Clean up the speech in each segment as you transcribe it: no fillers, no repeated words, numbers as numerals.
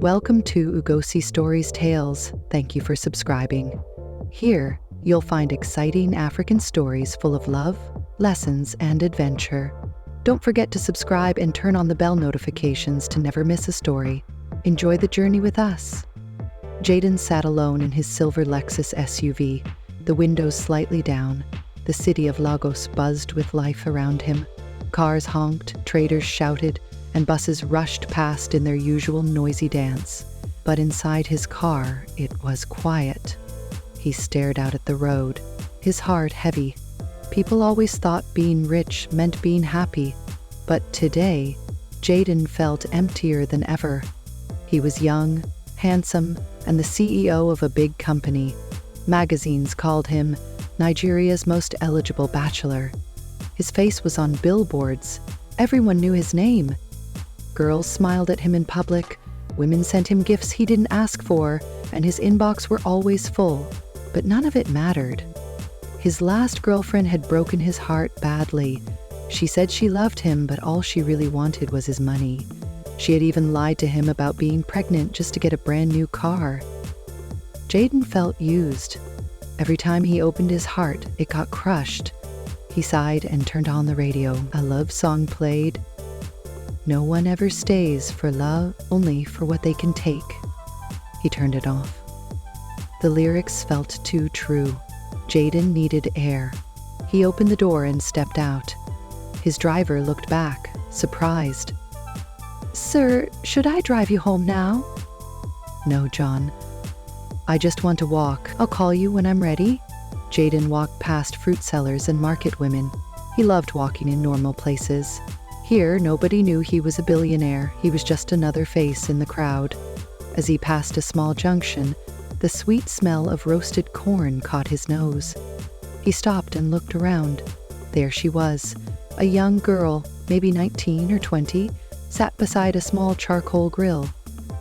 Welcome to Ugocy Stories Tales. Thank you for subscribing. Here, you'll find exciting African stories full of love, lessons, and adventure. Don't forget to subscribe and turn on the bell notifications to never miss a story. Enjoy the journey with us. Jayden sat alone in his silver Lexus SUV, the windows slightly down. The city of Lagos buzzed with life around him. Cars honked, traders shouted, and buses rushed past in their usual noisy dance. But inside his car, it was quiet. He stared out at the road, his heart heavy. People always thought being rich meant being happy, but today, Jayden felt emptier than ever. He was young, handsome, and the CEO of a big company. Magazines called him Nigeria's most eligible bachelor. His face was on billboards. Everyone knew his name. Girls smiled at him in public, women sent him gifts he didn't ask for, and his inbox were always full. But none of it mattered. His last girlfriend had broken his heart badly. She said she loved him, but all she really wanted was his money. She had even lied to him about being pregnant just to get a brand new car. Jayden felt used. Every time he opened his heart, it got crushed. He sighed and turned on the radio. A love song played. No one ever stays for love, only for what they can take. He turned it off. The lyrics felt too true. Jayden needed air. He opened the door and stepped out. His driver looked back, surprised. "Sir, should I drive you home now?" "No, John. I just want to walk. I'll call you when I'm ready." Jayden walked past fruit sellers and market women. He loved walking in normal places. Here, nobody knew he was a billionaire. He was just another face in the crowd. As he passed a small junction, the sweet smell of roasted corn caught his nose. He stopped and looked around. There she was, a young girl, maybe 19 or 20, sat beside a small charcoal grill.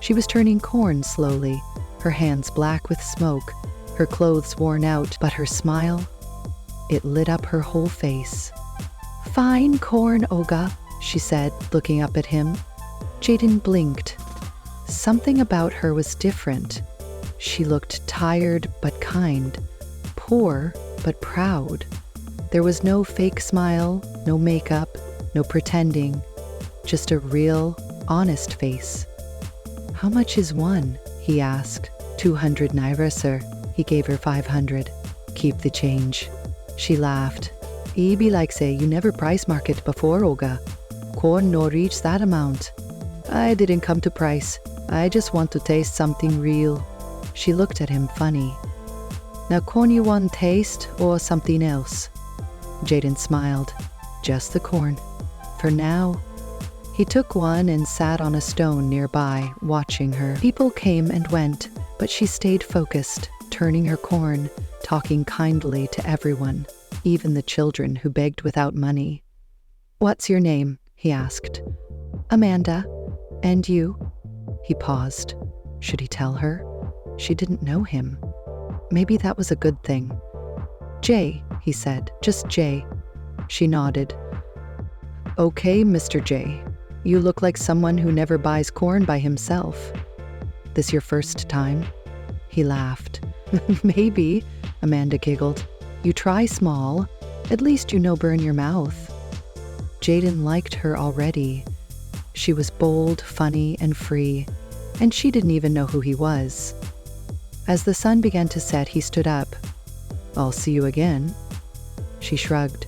She was turning corn slowly, her hands black with smoke, her clothes worn out, but her smile, it lit up her whole face. "Fine corn, Oga," she said, looking up at him. Jayden blinked. Something about her was different. She looked tired but kind, poor but proud. There was no fake smile, no makeup, no pretending, just a real, honest face. "How much is one?" he asked. 200 naira, sir." He gave her 500. "Keep the change." She laughed. "E be like say you never price market before, Oga. Corn no reach that amount." "I didn't come to price. I just want to taste something real." She looked at him funny. "Now corn you want taste or something else?" Jayden smiled. "Just the corn. For now." He took one and sat on a stone nearby, watching her. People came and went, but she stayed focused, turning her corn, talking kindly to everyone, even the children who begged without money. "What's your name?" he asked. "Amanda. And you?" He paused. Should he tell her? She didn't know him. Maybe that was a good thing. "Jay," he said. "Just Jay." She nodded. "Okay, Mr. J. You look like someone who never buys corn by himself. This your first time?" He laughed. "Maybe," Amanda giggled. "You try small. At least you no burn your mouth." Jayden liked her already. She was bold, funny, and free, and she didn't even know who he was. As the sun began to set, he stood up. "I'll see you again." She shrugged.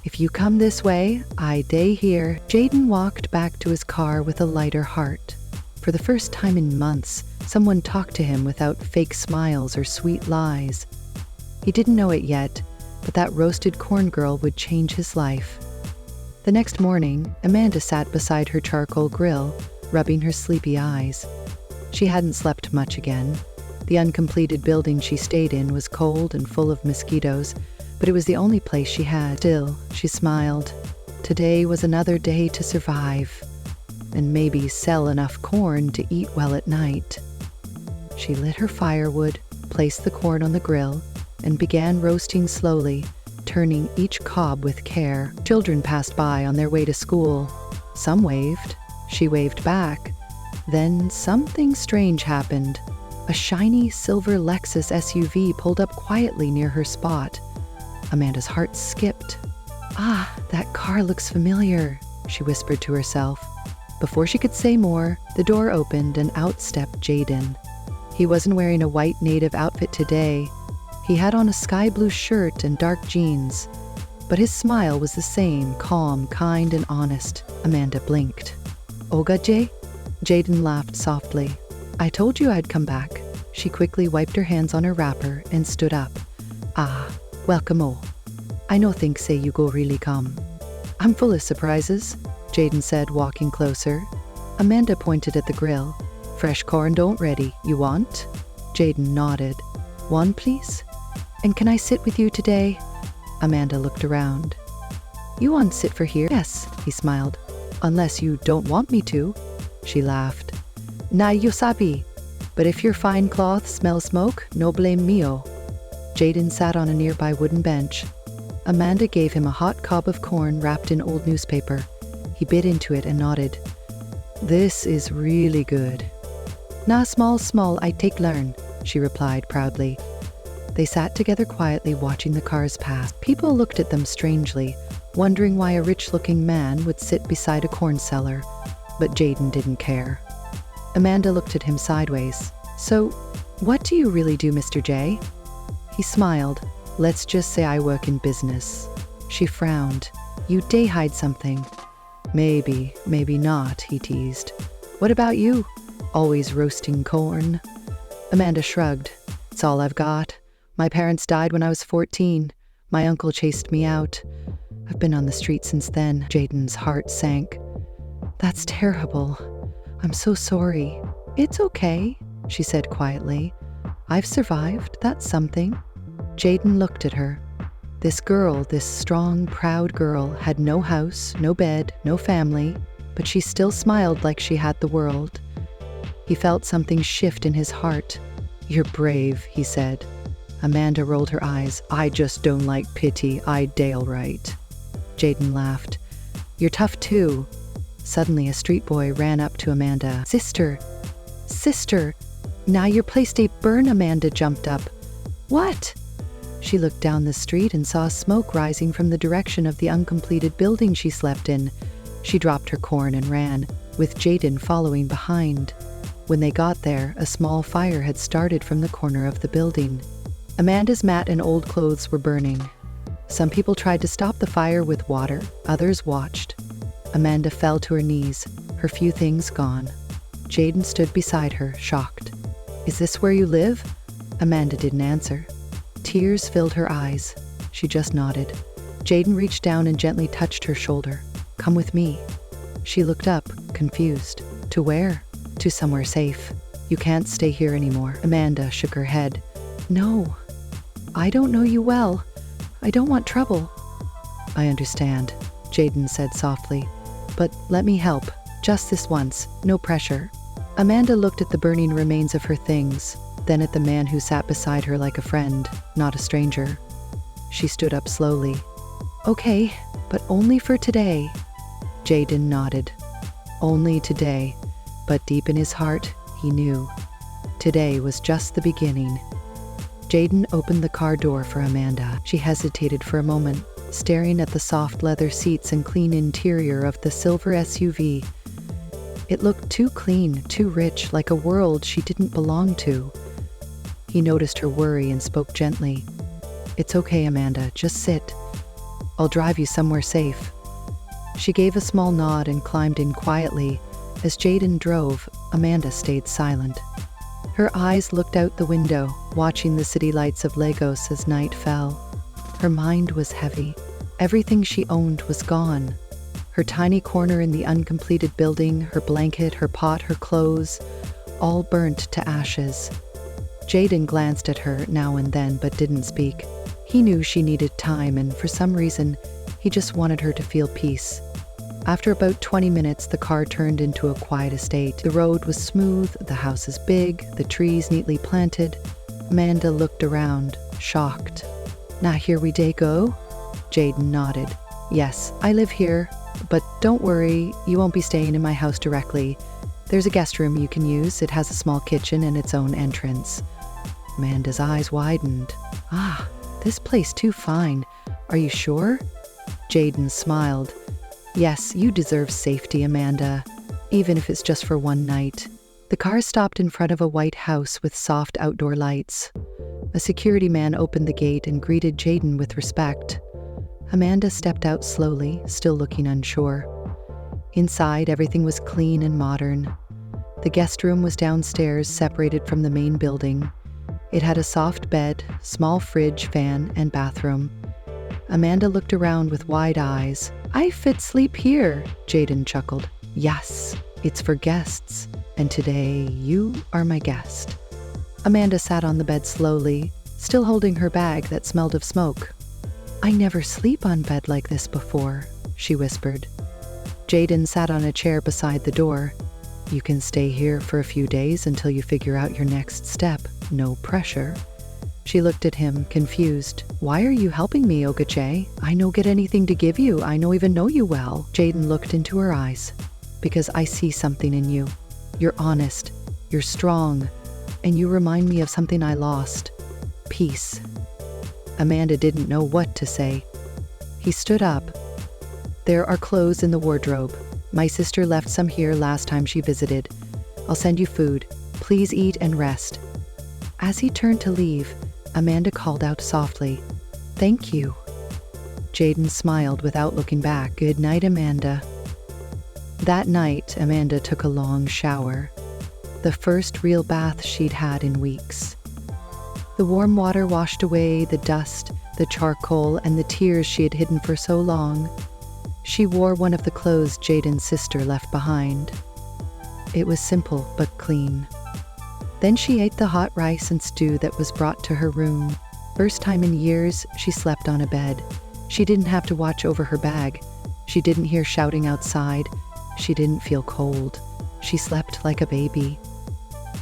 "If you come this way, I day here." Jayden walked back to his car with a lighter heart. For the first time in months, someone talked to him without fake smiles or sweet lies. He didn't know it yet, but that roasted corn girl would change his life. The next morning, Amanda sat beside her charcoal grill, rubbing her sleepy eyes. She hadn't slept much again. The uncompleted building she stayed in was cold and full of mosquitoes, but it was the only place she had. Still, she smiled. Today was another day to survive, and maybe sell enough corn to eat well at night. She lit her firewood, placed the corn on the grill, and began roasting slowly, turning each cob with care. Children passed by on their way to school. Some waved. She waved back. Then something strange happened. A shiny silver Lexus SUV pulled up quietly near her spot. Amanda's heart skipped. "Ah, that car looks familiar," she whispered to herself. Before she could say more, the door opened and out stepped Jayden. He wasn't wearing a white native outfit today. He had on a sky blue shirt and dark jeans. But his smile was the same, calm, kind, and honest. Amanda blinked. "Ugocy?" Jayden laughed softly. "I told you I'd come back." She quickly wiped her hands on her wrapper and stood up. "Ah, welcome all. I no think say you go really come." "I'm full of surprises," Jayden said, walking closer. Amanda pointed at the grill. "Fresh corn don't ready. You want?" Jayden nodded. "One, please? And can I sit with you today?" Amanda looked around. "You want sit for here?" "Yes," he smiled. "Unless you don't want me to." She laughed. "Na you sabi. But if your fine cloth smells smoke, no blame me-o." Jayden sat on a nearby wooden bench. Amanda gave him a hot cob of corn wrapped in old newspaper. He bit into it and nodded. "This is really good." "Na small, I take learn," she replied proudly. They sat together quietly watching the cars pass. People looked at them strangely, wondering why a rich-looking man would sit beside a corn seller. But Jayden didn't care. Amanda looked at him sideways. "So, what do you really do, Mr. J?" He smiled. "Let's just say I work in business." She frowned. "You day hide something." "Maybe, maybe not," he teased. "What about you? Always roasting corn?" Amanda shrugged. "It's all I've got. My parents died when I was 14. My uncle chased me out. I've been on the street since then." Jayden's heart sank. "That's terrible. I'm so sorry." "It's okay," she said quietly. "I've survived. That's something." Jayden looked at her. This girl, this strong, proud girl, had no house, no bed, no family, but she still smiled like she had the world. He felt something shift in his heart. "You're brave," he said. Amanda rolled her eyes. "I just don't like pity. I dale right." Jayden laughed. "You're tough too." Suddenly a street boy ran up to Amanda. "Sister! Sister! Now your place they burn." Amanda jumped up. "What?" She looked down the street and saw smoke rising from the direction of the uncompleted building she slept in. She dropped her corn and ran, with Jayden following behind. When they got there, a small fire had started from the corner of the building. Amanda's mat and old clothes were burning. Some people tried to stop the fire with water, others watched. Amanda fell to her knees, her few things gone. Jayden stood beside her, shocked. "Is this where you live?" Amanda didn't answer. Tears filled her eyes. She just nodded. Jayden reached down and gently touched her shoulder. "Come with me." She looked up, confused. "To where?" "To somewhere safe. You can't stay here anymore." Amanda shook her head. "No, I don't know you well. I don't want trouble." "I understand," Jayden said softly. "But let me help. Just this once. No pressure." Amanda looked at the burning remains of her things, then at the man who sat beside her like a friend, not a stranger. She stood up slowly. "Okay, but only for today." Jayden nodded. Only today, but deep in his heart, he knew. Today was just the beginning. Jayden opened the car door for Amanda. She hesitated for a moment, staring at the soft leather seats and clean interior of the silver SUV. It looked too clean, too rich, like a world she didn't belong to. He noticed her worry and spoke gently. "It's okay, Amanda, just sit. I'll drive you somewhere safe." She gave a small nod and climbed in quietly. As Jayden drove, Amanda stayed silent. Her eyes looked out the window, watching the city lights of Lagos as night fell. Her mind was heavy. Everything she owned was gone. Her tiny corner in the uncompleted building, her blanket, her pot, her clothes, all burnt to ashes. Jayden glanced at her now and then but didn't speak. He knew she needed time, and for some reason, he just wanted her to feel peace. After about 20 minutes, the car turned into a quiet estate. The road was smooth, the houses big, the trees neatly planted. Amanda looked around, shocked. "Now here we day go?" Jayden nodded. "Yes, I live here, but don't worry, you won't be staying in my house directly. There's a guest room you can use. It has a small kitchen and its own entrance. Amanda's eyes widened. Ah, this place too fine. Are you sure? Jayden smiled. Yes, you deserve safety, Amanda, even if it's just for one night. The car stopped in front of a white house with soft outdoor lights. A security man opened the gate and greeted Jayden with respect. Amanda stepped out slowly, still looking unsure. Inside, everything was clean and modern. The guest room was downstairs, separated from the main building. It had a soft bed, small fridge, fan, and bathroom. Amanda looked around with wide eyes. I fit sleep here, Jayden chuckled. Yes, it's for guests, and today you are my guest. Amanda sat on the bed slowly, still holding her bag that smelled of smoke. I never sleep on bed like this before, she whispered. Jayden sat on a chair beside the door. You can stay here for a few days until you figure out your next step. No pressure. She looked at him, confused. Why are you helping me, Ugocy? I no get anything to give you. I no even know you well. Jayden looked into her eyes. Because I see something in you. You're honest. You're strong. And you remind me of something I lost. Peace. Amanda didn't know what to say. He stood up. There are clothes in the wardrobe. My sister left some here last time she visited. I'll send you food. Please eat and rest. As he turned to leave, Amanda called out softly, Thank you. Jayden smiled without looking back. Good night, Amanda. That night, Amanda took a long shower. The first real bath she'd had in weeks. The warm water washed away the dust, the charcoal, and the tears she had hidden for so long. She wore one of the clothes Jayden's sister left behind. It was simple but clean. Then she ate the hot rice and stew that was brought to her room. First time in years, she slept on a bed. She didn't have to watch over her bag. She didn't hear shouting outside. She didn't feel cold. She slept like a baby.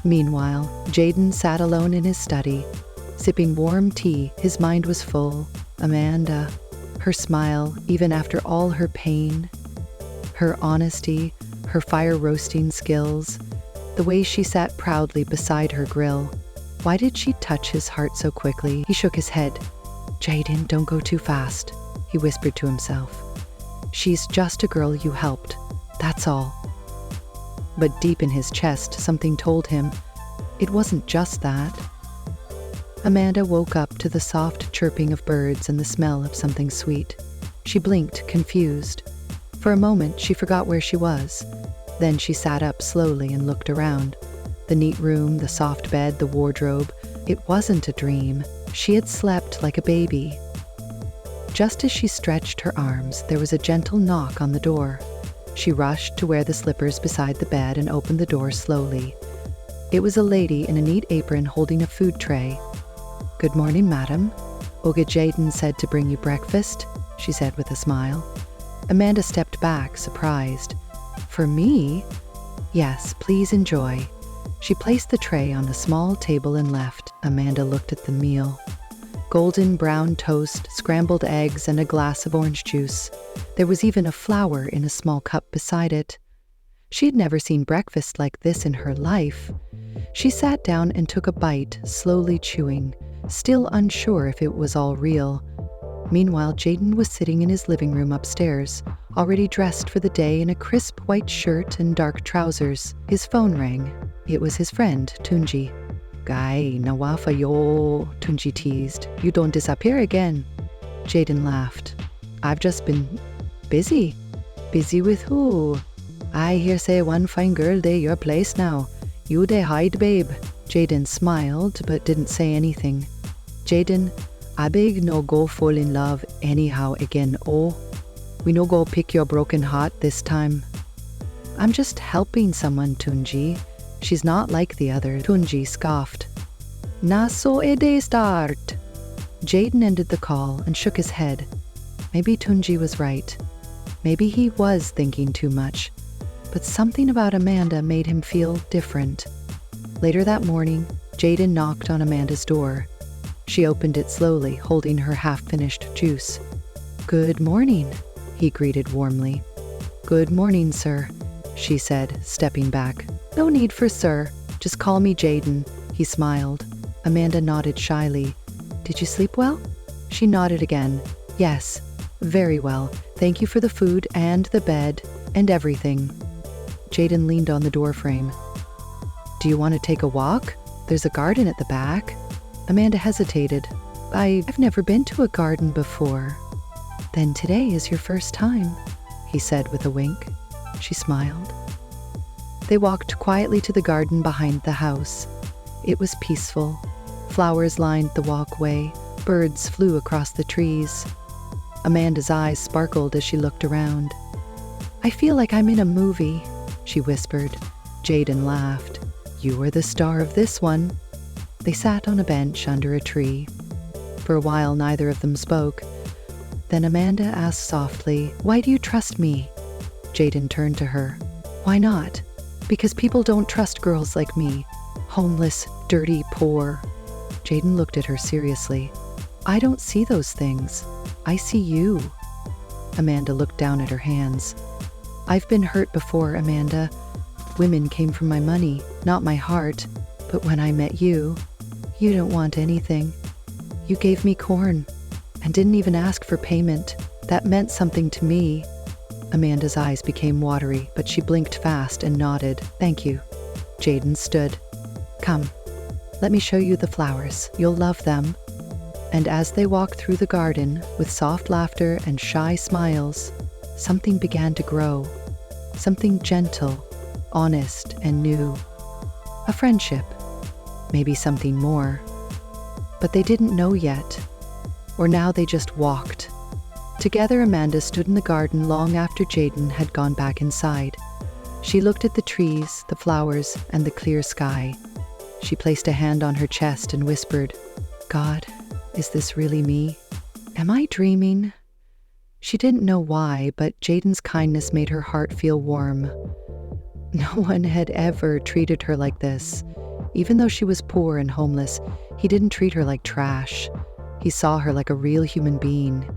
Meanwhile, Jayden sat alone in his study, sipping warm tea. His mind was full. Amanda, her smile, even after all her pain, her honesty, her fire roasting skills, the way she sat proudly beside her grill. Why did she touch his heart so quickly? He shook his head. Jayden, don't go too fast, he whispered to himself. She's just a girl you helped. That's all. But deep in his chest, something told him it wasn't just that. Amanda woke up to the soft chirping of birds and the smell of something sweet. She blinked, confused. For a moment, she forgot where she was. Then she sat up slowly and looked around. The neat room, the soft bed, the wardrobe. It wasn't a dream. She had slept like a baby. Just as she stretched her arms, there was a gentle knock on the door. She rushed to where the slippers beside the bed and opened the door slowly. It was a lady in a neat apron holding a food tray. Good morning, madam. Jayden said to bring you breakfast, she said with a smile. Amanda stepped back, surprised. For me? Yes, please enjoy. She placed the tray on a small table and left. Amanda looked at the meal. Golden brown toast, scrambled eggs, and a glass of orange juice. There was even a flower in a small cup beside it. She had never seen breakfast like this in her life. She sat down and took a bite, slowly chewing, still unsure if it was all real. Meanwhile, Jayden was sitting in his living room upstairs, already dressed for the day in a crisp white shirt and dark trousers. His phone rang. It was his friend, Tunji. Guy, nawafa yo, Tunji teased. You don't disappear again. Jayden laughed. I've just been busy. Busy with who? I hear say one fine girl dey your place now. You dey hide, babe. Jayden smiled, but didn't say anything. Jayden, I beg no go fall in love anyhow again, oh. We no go pick your broken heart this time. I'm just helping someone, Tunji. She's not like the other. Tunji scoffed. Na so e dey start. Jayden ended the call and shook his head. Maybe Tunji was right. Maybe he was thinking too much. But something about Amanda made him feel different. Later that morning, Jayden knocked on Amanda's door. She opened it slowly, holding her half-finished juice. Good morning, he greeted warmly. Good morning, sir, she said, stepping back. No need for sir. Just call me Jayden, he smiled. Amanda nodded shyly. Did you sleep well? She nodded again. Yes, very well. Thank you for the food and the bed and everything. Jayden leaned on the doorframe. Do you want to take a walk? There's a garden at the back. Amanda hesitated. I've never been to a garden before. Then today is your first time, he said with a wink. She smiled. They walked quietly to the garden behind the house. It was peaceful. Flowers lined the walkway. Birds flew across the trees. Amanda's eyes sparkled as she looked around. I feel like I'm in a movie, she whispered. Jayden laughed. You are the star of this one. They sat on a bench under a tree. For a while, neither of them spoke. Then Amanda asked softly, Why do you trust me? Jayden turned to her. Why not? Because people don't trust girls like me. Homeless, dirty, poor. Jayden looked at her seriously. I don't see those things. I see you. Amanda looked down at her hands. I've been hurt before, Amanda. Women came from my money, not my heart. But when I met you, you don't want anything. You gave me corn and didn't even ask for payment. That meant something to me. Amanda's eyes became watery, but she blinked fast and nodded. Thank you. Jayden stood. Come, let me show you the flowers. You'll love them. And as they walked through the garden with soft laughter and shy smiles, something began to grow. Something gentle, honest, and new. A friendship. Maybe something more. But they didn't know yet. Or now they just walked. Together, Amanda stood in the garden long after Jayden had gone back inside. She looked at the trees, the flowers, and the clear sky. She placed a hand on her chest and whispered, God, is this really me? Am I dreaming? She didn't know why, but Jayden's kindness made her heart feel warm. No one had ever treated her like this. Even though she was poor and homeless, he didn't treat her like trash. He saw her like a real human being.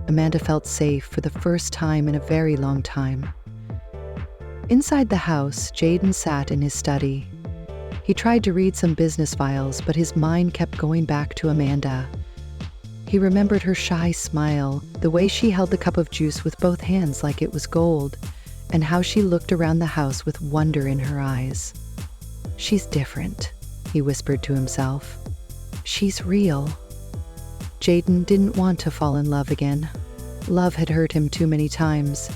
Amanda felt safe for the first time in a very long time. Inside the house, Jayden sat in his study. He tried to read some business files, but his mind kept going back to Amanda. He remembered her shy smile, the way she held the cup of juice with both hands like it was gold, and how she looked around the house with wonder in her eyes. She's different, he whispered to himself. She's real. Jayden didn't want to fall in love again. Love had hurt him too many times.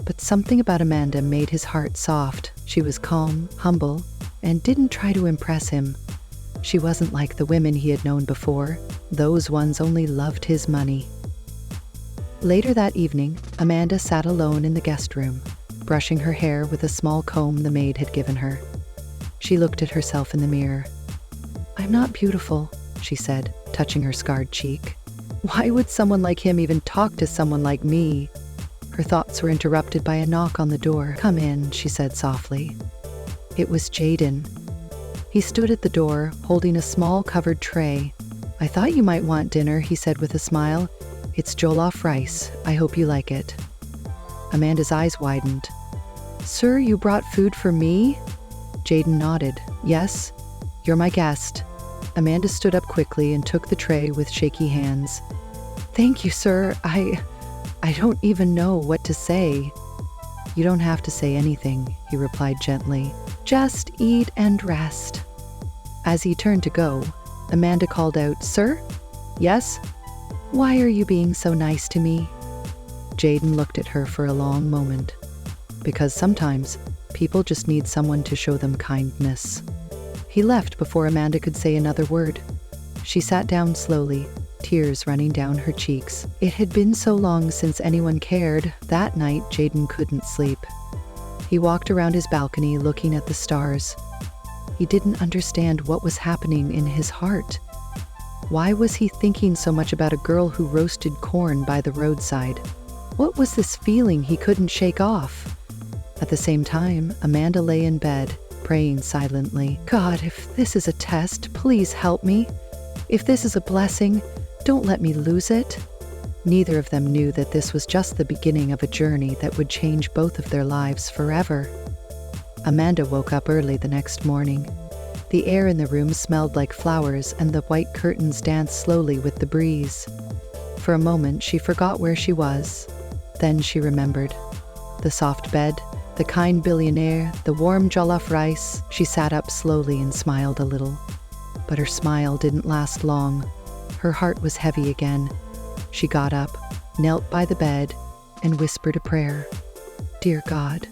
But something about Amanda made his heart soft. She was calm, humble, and didn't try to impress him. She wasn't like the women he had known before. Those ones only loved his money. Later that evening, Amanda sat alone in the guest room, brushing her hair with a small comb the maid had given her. She looked at herself in the mirror. I'm not beautiful, she said, touching her scarred cheek. Why would someone like him even talk to someone like me? Her thoughts were interrupted by a knock on the door. Come in, she said softly. It was Jayden. He stood at the door, holding a small covered tray. I thought you might want dinner, he said with a smile. It's jollof rice. I hope you like it. Amanda's eyes widened. Sir, you brought food for me? Jayden nodded. Yes, you're my guest. Amanda stood up quickly and took the tray with shaky hands. Thank you, sir. I don't even know what to say. You don't have to say anything, he replied gently. Just eat and rest. As he turned to go, Amanda called out, Sir? Yes? Why are you being so nice to me? Jayden looked at her for a long moment. Because sometimes people just need someone to show them kindness. He left before Amanda could say another word. She sat down slowly, tears running down her cheeks. It had been so long since anyone cared. That night, Jayden couldn't sleep. He walked around his balcony looking at the stars. He didn't understand what was happening in his heart. Why was he thinking so much about a girl who roasted corn by the roadside? What was this feeling he couldn't shake off? At the same time, Amanda lay in bed, praying silently. God, if this is a test, please help me. If this is a blessing, don't let me lose it. Neither of them knew that this was just the beginning of a journey that would change both of their lives forever. Amanda woke up early the next morning. The air in the room smelled like flowers, and the white curtains danced slowly with the breeze. For a moment, she forgot where she was. Then she remembered. The soft bed, the kind billionaire, the warm jollof rice. She sat up slowly and smiled a little. But her smile didn't last long. Her heart was heavy again. She got up, knelt by the bed, and whispered a prayer. Dear God,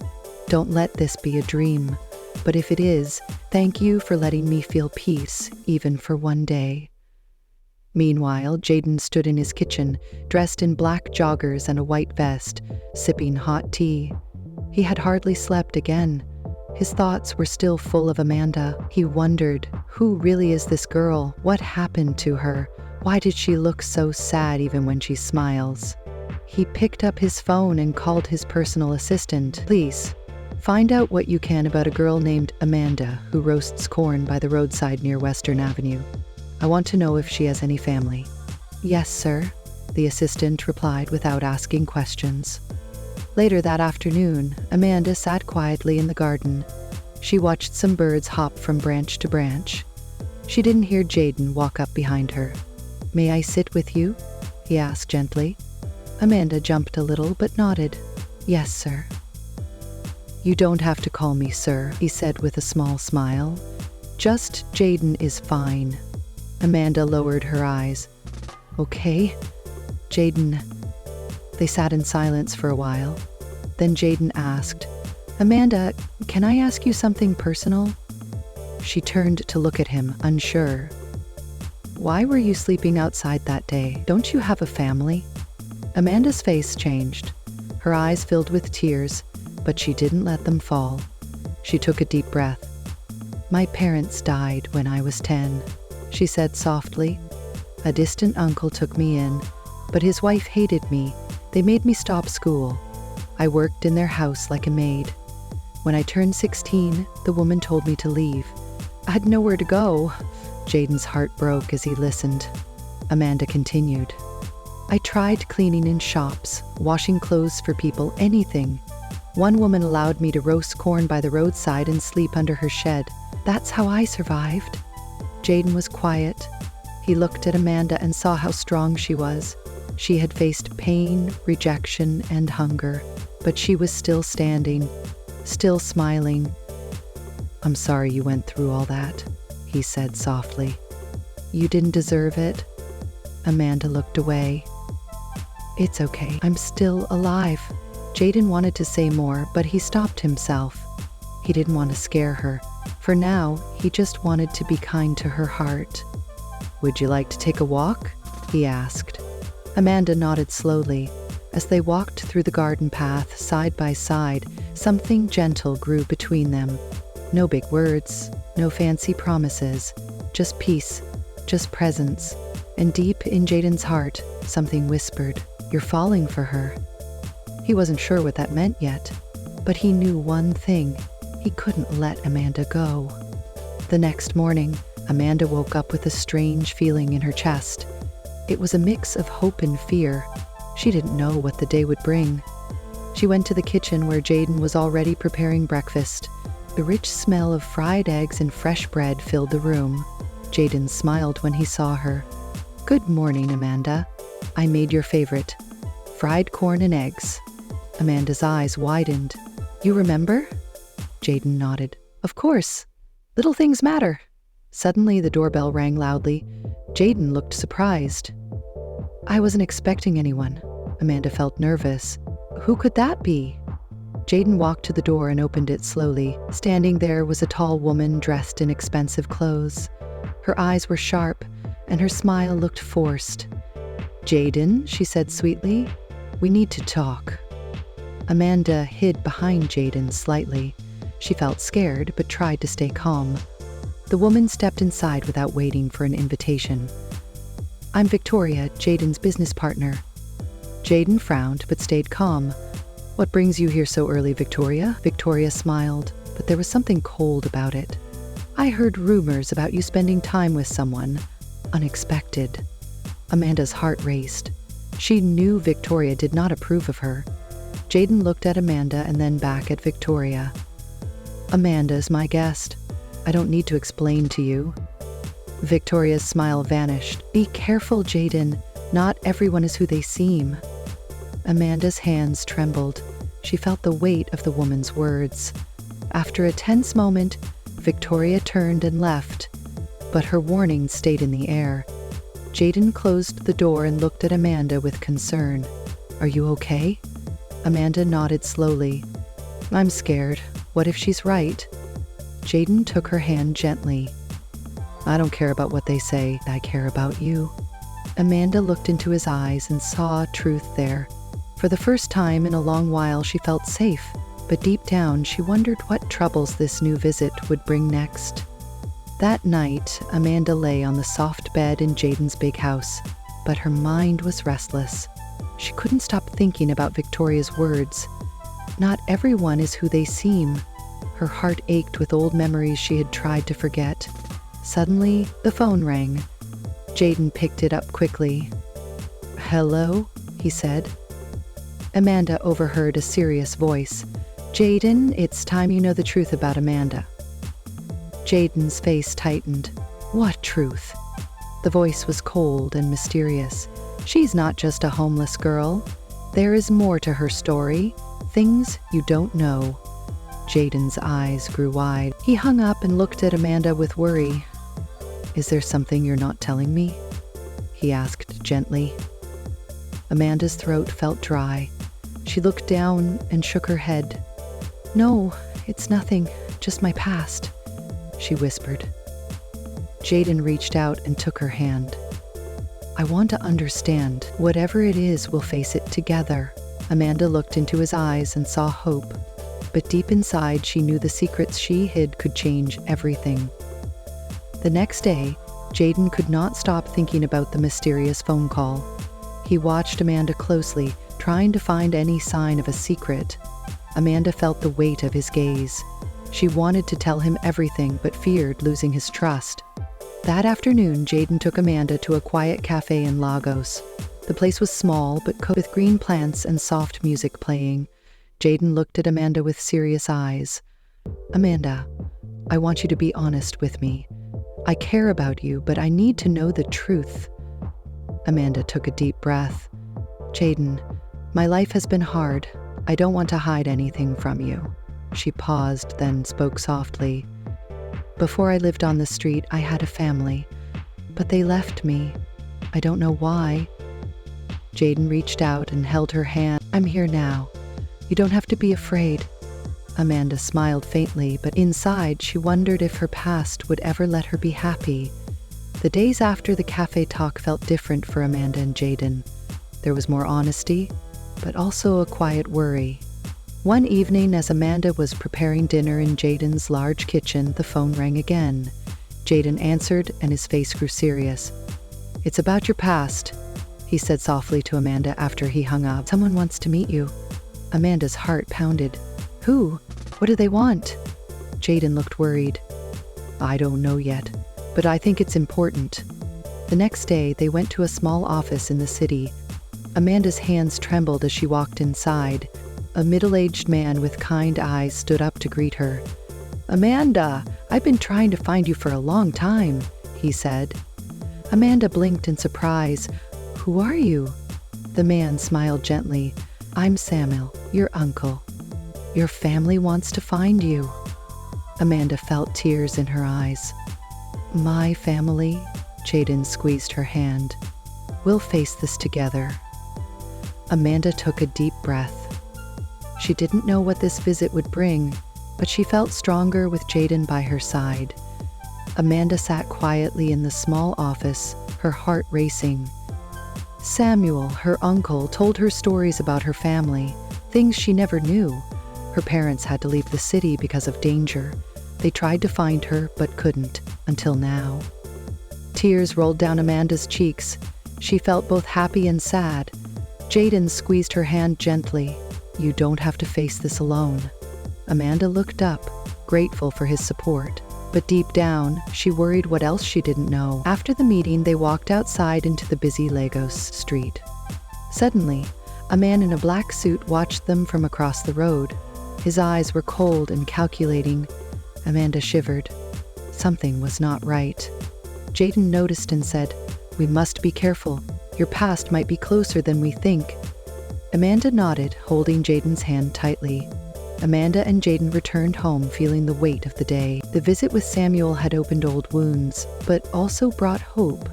don't let this be a dream. But if it is, thank you for letting me feel peace, even for one day. Meanwhile, Jayden stood in his kitchen, dressed in black joggers and a white vest, sipping hot tea. He had hardly slept again. His thoughts were still full of Amanda. He wondered, who really is this girl? What happened to her? Why did she look so sad even when she smiles? He picked up his phone and called his personal assistant. Please, find out what you can about a girl named Amanda who roasts corn by the roadside near Western Avenue. I want to know if she has any family. Yes, sir, the assistant replied without asking questions. Later that afternoon, Amanda sat quietly in the garden. She watched some birds hop from branch to branch. She didn't hear Jayden walk up behind her. May I sit with you? He asked gently. Amanda jumped a little but nodded. Yes, sir. You don't have to call me sir, he said with a small smile. Just Jayden is fine. Amanda lowered her eyes. Okay, Jayden. They sat in silence for a while. Then Jayden asked, Amanda, can I ask you something personal? She turned to look at him, unsure. Why were you sleeping outside that day? Don't you have a family? Amanda's face changed. Her eyes filled with tears, but she didn't let them fall. She took a deep breath. My parents died when I was 10, she said softly. A distant uncle took me in, but his wife hated me. They made me stop school. I worked in their house like a maid. When I turned 16, the woman told me to leave. I had nowhere to go. Jayden's heart broke as he listened. Amanda continued. I tried cleaning in shops, washing clothes for people, anything. One woman allowed me to roast corn by the roadside and sleep under her shed. That's how I survived. Jayden was quiet. He looked at Amanda and saw how strong she was. She had faced pain, rejection, and hunger, but she was still standing, still smiling. I'm sorry you went through all that, he said softly. You didn't deserve it. Amanda looked away. It's okay, I'm still alive. Jayden wanted to say more, but he stopped himself. He didn't want to scare her. For now, he just wanted to be kind to her heart. Would you like to take a walk? He asked. Amanda nodded slowly. As they walked through the garden path side by side, something gentle grew between them. No big words, no fancy promises, just peace, just presence. And deep in Jayden's heart, something whispered, You're falling for her. He wasn't sure what that meant yet, but he knew one thing. He couldn't let Amanda go. The next morning, Amanda woke up with a strange feeling in her chest. It was a mix of hope and fear. She didn't know what the day would bring. She went to the kitchen where Jayden was already preparing breakfast. The rich smell of fried eggs and fresh bread filled the room. Jayden smiled when he saw her. Good morning, Amanda. I made your favorite. Fried corn and eggs. Amanda's eyes widened. You remember? Jayden nodded. Of course. Little things matter. Suddenly, the doorbell rang loudly. Jayden looked surprised. I wasn't expecting anyone. Amanda felt nervous. Who could that be? Jayden walked to the door and opened it slowly. Standing there was a tall woman dressed in expensive clothes. Her eyes were sharp, and her smile looked forced. Jayden, she said sweetly, we need to talk. Amanda hid behind Jayden slightly. She felt scared, but tried to stay calm. The woman stepped inside without waiting for an invitation. I'm Victoria, Jayden's business partner. Jayden frowned, but stayed calm. What brings you here so early, Victoria? Victoria smiled, but there was something cold about it. I heard rumors about you spending time with someone. Unexpected. Amanda's heart raced. She knew Victoria did not approve of her. Jayden looked at Amanda and then back at Victoria. Amanda is my guest. I don't need to explain to you. Victoria's smile vanished. Be careful, Jayden. Not everyone is who they seem. Amanda's hands trembled. She felt the weight of the woman's words. After a tense moment, Victoria turned and left, but her warning stayed in the air. Jayden closed the door and looked at Amanda with concern. Are you okay? Amanda nodded slowly. I'm scared. What if she's right? Jayden took her hand gently. I don't care about what they say. I care about you. Amanda looked into his eyes and saw truth there. For the first time in a long while, she felt safe, but deep down, she wondered what troubles this new visit would bring next. That night, Amanda lay on the soft bed in Jayden's big house, but her mind was restless. She couldn't stop thinking about Victoria's words. Not everyone is who they seem. Her heart ached with old memories she had tried to forget. Suddenly, the phone rang. Jayden picked it up quickly. Hello, he said. Amanda overheard a serious voice. Jayden, it's time you know the truth about Amanda. Jayden's face tightened. What truth? The voice was cold and mysterious. She's not just a homeless girl. There is more to her story, things you don't know. Jayden's eyes grew wide. He hung up and looked at Amanda with worry. Is there something you're not telling me? He asked gently. Amanda's throat felt dry. She looked down and shook her head. No, it's nothing, just my past, she whispered. Jayden reached out and took her hand. I want to understand. Whatever it is, we'll face it together. Amanda looked into his eyes and saw hope. But deep inside, she knew the secrets she hid could change everything. The next day, Jayden could not stop thinking about the mysterious phone call. He watched Amanda closely, trying to find any sign of a secret. Amanda felt the weight of his gaze. She wanted to tell him everything, but feared losing his trust. That afternoon, Jayden took Amanda to a quiet cafe in Lagos. The place was small, but covered with green plants and soft music playing. Jayden looked at Amanda with serious eyes. Amanda, I want you to be honest with me. I care about you, but I need to know the truth. Amanda took a deep breath. Jayden, my life has been hard. I don't want to hide anything from you. She paused, then spoke softly. Before I lived on the street, I had a family, but they left me. I don't know why. Jayden reached out and held her hand. I'm here now. You don't have to be afraid. Amanda smiled faintly, but inside she wondered if her past would ever let her be happy. The days after the cafe talk felt different for Amanda and Jayden. There was more honesty, but also a quiet worry. One evening, as Amanda was preparing dinner in Jayden's large kitchen, the phone rang again. Jayden answered, and his face grew serious. It's about your past, he said softly to Amanda after he hung up. Someone wants to meet you. Amanda's heart pounded. Who? What do they want? Jayden looked worried. I don't know yet, but I think it's important. The next day, they went to a small office in the city. Amanda's hands trembled as she walked inside. A middle-aged man with kind eyes stood up to greet her. Amanda, I've been trying to find you for a long time, he said. Amanda blinked in surprise. Who are you? The man smiled gently. I'm Samuel, your uncle. Your family wants to find you. Amanda felt tears in her eyes. My family? Jayden squeezed her hand. We'll face this together. Amanda took a deep breath. She didn't know what this visit would bring, but she felt stronger with Jayden by her side. Amanda sat quietly in the small office, her heart racing. Samuel, her uncle, told her stories about her family, things she never knew. Her parents had to leave the city because of danger. They tried to find her, but couldn't, until now. Tears rolled down Amanda's cheeks. She felt both happy and sad. Jayden squeezed her hand gently. You don't have to face this alone. Amanda looked up, grateful for his support. But deep down, she worried what else she didn't know. After the meeting, they walked outside into the busy Lagos street. Suddenly, a man in a black suit watched them from across the road. His eyes were cold and calculating. Amanda shivered. Something was not right. Jayden noticed and said, "We must be careful. Your past might be closer than we think." Amanda nodded, holding Jayden's hand tightly. Amanda and Jayden returned home feeling the weight of the day. The visit with Samuel had opened old wounds, but also brought hope.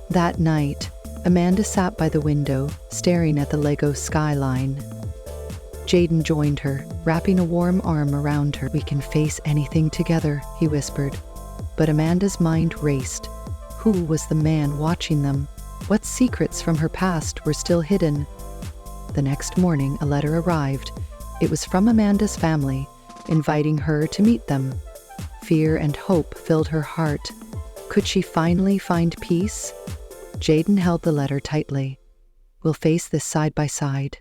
That night, Amanda sat by the window, staring at the Lego skyline. Jayden joined her, wrapping a warm arm around her. "We can face anything together," he whispered. But Amanda's mind raced. Who was the man watching them? What secrets from her past were still hidden? The next morning, a letter arrived. It was from Amanda's family, inviting her to meet them. Fear and hope filled her heart. Could she finally find peace? Jayden held the letter tightly. "We'll face this side by side."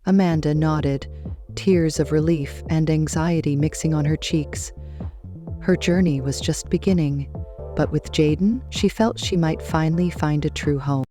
Amanda nodded, tears of relief and anxiety mixing on her cheeks. Her journey was just beginning, but with Jayden, she felt she might finally find a true home.